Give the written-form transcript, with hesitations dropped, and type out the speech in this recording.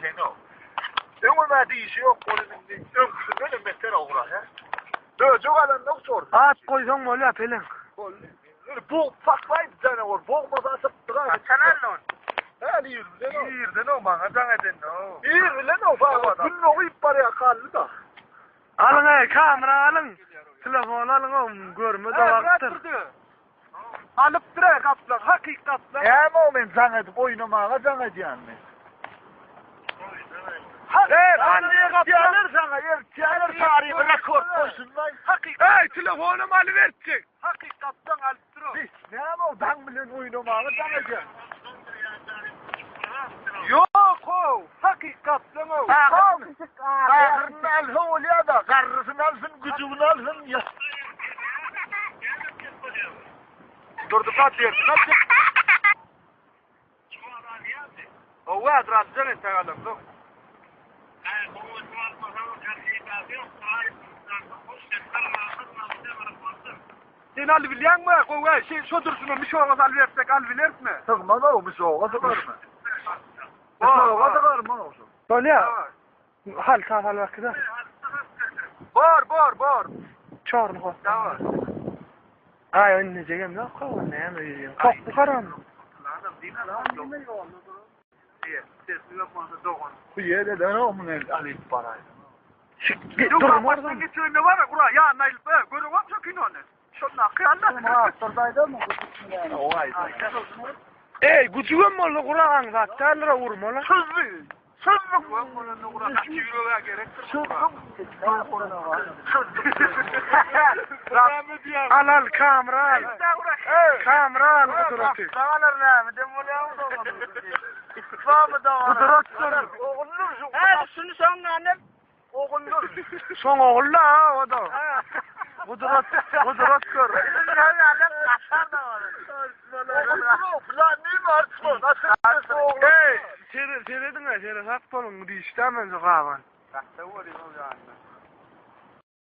sen o. Ömürme deyişi yok kolunun. Ömrüne meter oğra he. Çok adam yok sordu. At koysan böyle apelin. Bu patlayıp canavar. Boğmadan sıktılar. Sen lan. Hadi yürü. Yirden o bana can edin o. Yürü lan o falan. Günün okuyup paraya kaldı da. Alın kamera alın. Telefon alın oğlum görme davaktır. Alıp durar kaplan hakikatla. Ama ben can edip oynamaya can ediyorum ben. Anne kaplan sana erkeğler tarihi rekor koysun lan. Hey telefonumu alıverecek. Hakikattan alıp durar. Ne ama o dan bilen oynamaya can ediyorum. Yok o. Hakikatlan o. Karrını alsın oluyor da karrısını alsın gücünü alsın ya. Durdu kaçıyor. O var razan etegalim dur. Sen albilen mi? Koy şey şodursun bir şey olmaz alversek alvilers mi? Sıkma da o bir soğuğa sıkar mı? Bir soğuğa sıkar mı olsun? Böyle ya. Hal hal vakti. Bor. Çağırın koy. Tamam. Ay önüne çekeyim yok kavan ne mi yiyeyim. Çok bu karan. Bu yerde de ne olmun alayım parayı. Durma oradan. Geçiyor ne var ya? Ya nail be. Görüyor musun çok inanın? Şundan kıyarlar. Sırdaydı mı? O ay. Ey gücüğüm oldu Kur'an zaten vurma lan. Sızlı. Ben bunu uğraşıp çeviriyorlar gerektir. Al kamera al. Kamera al Kudret'i. Dağlar ne mi? Demolya mı dağlar? İslamı dağlar. Kudret Oğullusun. Şunu sen annem. Oğullun. son oğul la o da. Kudret gör. Bizim her annem kaçar da var. Oğullun. Lan ne var? Nasıl oğullun? Hey, seyredin ya, hak bolun, bu işten ben sokağa. Kaçta vuruyor yani.